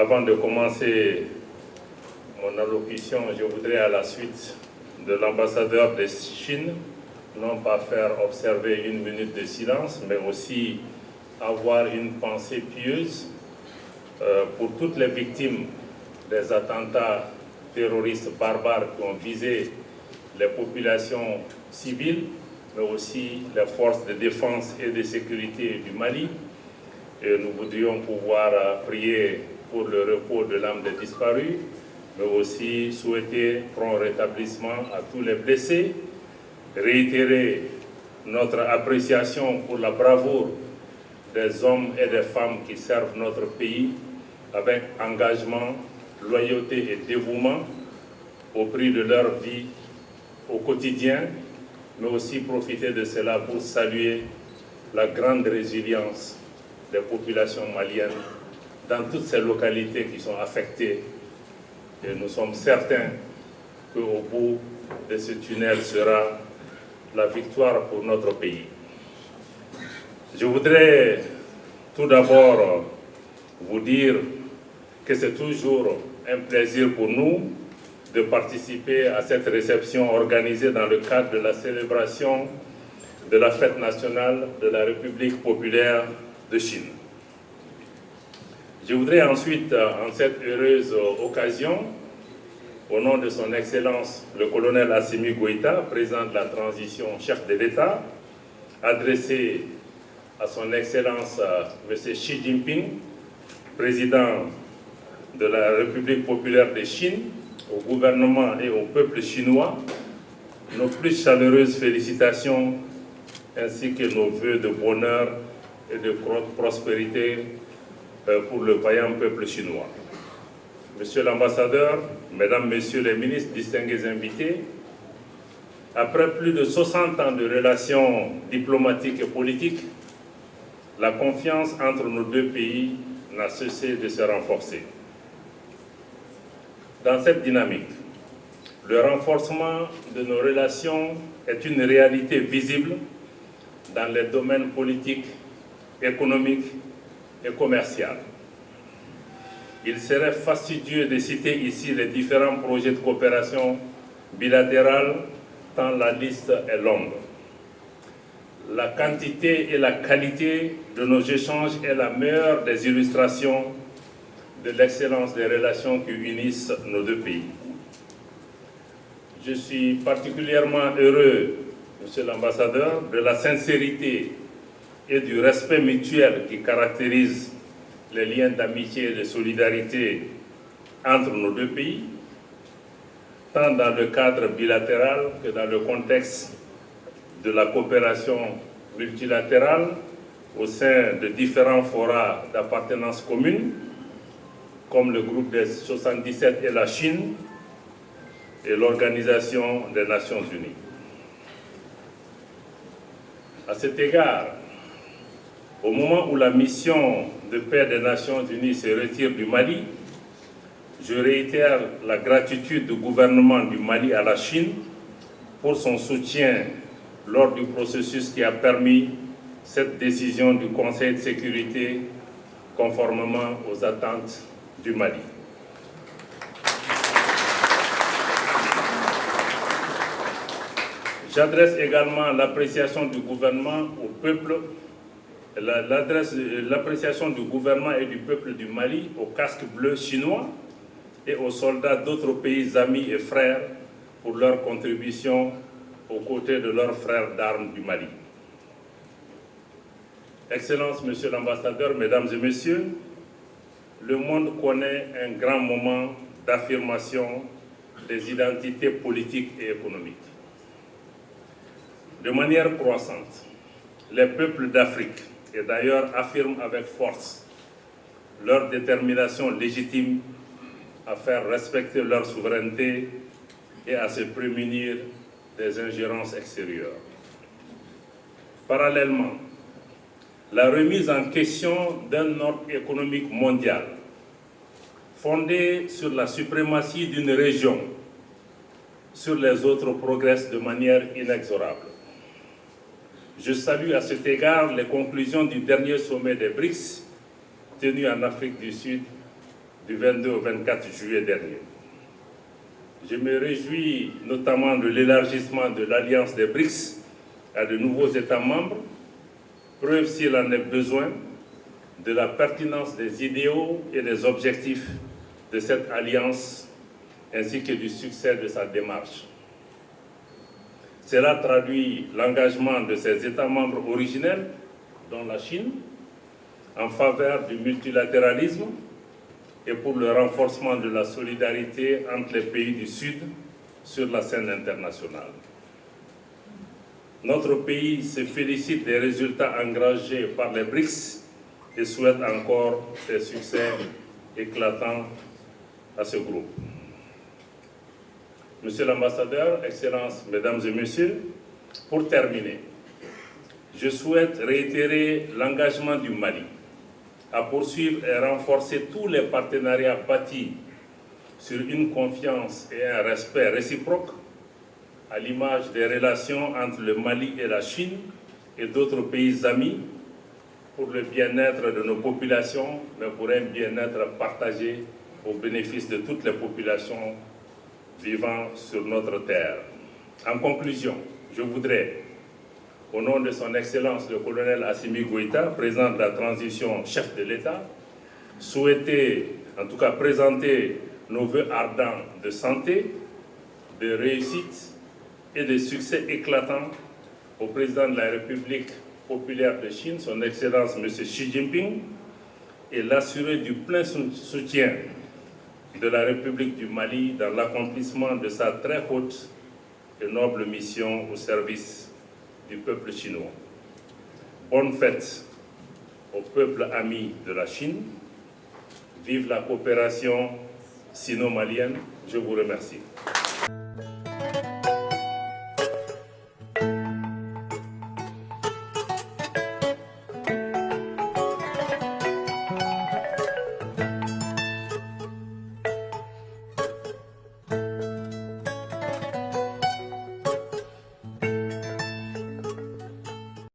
Avant de commencer mon allocution, je voudrais, à la suite de l'ambassadeur de Chine, non pas faire observer une minute de silence, mais aussi avoir une pensée pieuse pour toutes les victimes des attentats terroristes barbares qui ont visé les populations civiles, mais aussi les forces de défense et de sécurité du Mali. Et nous voudrions pouvoir prier pour le repos de l'âme des disparus, mais aussi souhaiter prompt rétablissement à tous les blessés, réitérer notre appréciation pour la bravoure des hommes et des femmes qui servent notre pays avec engagement, loyauté et dévouement au prix de leur vie au quotidien, mais aussi profiter de cela pour saluer la grande résilience des populations maliennes dans toutes ces localités qui sont affectées. Et nous sommes certains qu'au bout de ce tunnel sera la victoire pour notre pays. Je voudrais tout d'abord vous dire que c'est toujours un plaisir pour nous de participer à cette réception organisée dans le cadre de la célébration de la fête nationale de la République populaire de Chine. Je voudrais ensuite, en cette heureuse occasion, au nom de son Excellence le colonel Assimi Goïta, président de la transition, chef de l'État, adresser à son Excellence M. Xi Jinping, président de la République populaire de Chine, au gouvernement et au peuple chinois, nos plus chaleureuses félicitations ainsi que nos vœux de bonheur et de prospérité pour le vaillant peuple chinois. Monsieur l'ambassadeur, mesdames, messieurs les ministres, distingués invités, après plus de 60 ans de relations diplomatiques et politiques, la confiance entre nos deux pays n'a cessé de se renforcer. Dans cette dynamique, le renforcement de nos relations est une réalité visible dans les domaines politiques, économiques et commerciaux. Il serait fastidieux de citer ici les différents projets de coopération bilatérale, tant la liste est longue. La quantité et la qualité de nos échanges est la meilleure des illustrations de l'excellence des relations qui unissent nos deux pays. Je suis particulièrement heureux, Monsieur l'ambassadeur, de la sincérité et du respect mutuel qui caractérise les liens d'amitié et de solidarité entre nos deux pays, tant dans le cadre bilatéral que dans le contexte de la coopération multilatérale au sein de différents forats d'appartenance commune, comme le groupe des 77 et la Chine et l'Organisation des Nations Unies. À cet égard, au moment où la mission de paix des Nations Unies se retire du Mali, je réitère la gratitude du gouvernement du Mali à la Chine pour son soutien lors du processus qui a permis cette décision du Conseil de sécurité conformément aux attentes du Mali. J'adresse également l'appréciation du gouvernement au peuple, l'appréciation du gouvernement et du peuple du Mali aux casques bleus chinois et aux soldats d'autres pays amis et frères pour leur contribution aux côtés de leurs frères d'armes du Mali. Excellences, Monsieur l'ambassadeur, Mesdames et Messieurs, le monde connaît un grand moment d'affirmation des identités politiques et économiques. De manière croissante, les peuples d'Afrique, et d'ailleurs affirment avec force leur détermination légitime à faire respecter leur souveraineté et à se prémunir des ingérences extérieures. Parallèlement, la remise en question d'un ordre économique mondial fondé sur la suprématie d'une région sur les autres progresse de manière inexorable. Je salue à cet égard les conclusions du dernier sommet des BRICS tenu en Afrique du Sud du 22 au 24 juillet dernier. Je me réjouis notamment de l'élargissement de l'Alliance des BRICS à de nouveaux États membres, preuve s'il en est besoin de la pertinence des idéaux et des objectifs de cette alliance ainsi que du succès de sa démarche. Cela traduit l'engagement de ces États membres originels, dont la Chine, en faveur du multilatéralisme et pour le renforcement de la solidarité entre les pays du Sud sur la scène internationale. Notre pays se félicite des résultats engagés par les BRICS et souhaite encore des succès éclatants à ce groupe. Monsieur l'ambassadeur, Excellences, Mesdames et Messieurs, pour terminer, je souhaite réitérer l'engagement du Mali à poursuivre et renforcer tous les partenariats bâtis sur une confiance et un respect réciproque, à l'image des relations entre le Mali et la Chine et d'autres pays amis, pour le bien-être de nos populations, mais pour un bien-être partagé au bénéfice de toutes les populations vivant sur notre terre. En conclusion, je voudrais, au nom de son Excellence le colonel Assimi Goïta, président de la transition, chef de l'État, souhaiter, en tout cas présenter nos vœux ardents de santé, de réussite et de succès éclatants au président de la République populaire de Chine, son Excellence M. Xi Jinping, et l'assurer du plein soutien de la République du Mali dans l'accomplissement de sa très haute et noble mission au service du peuple chinois. Bonne fête au peuple ami de la Chine. Vive la coopération sino-malienne. Je vous remercie.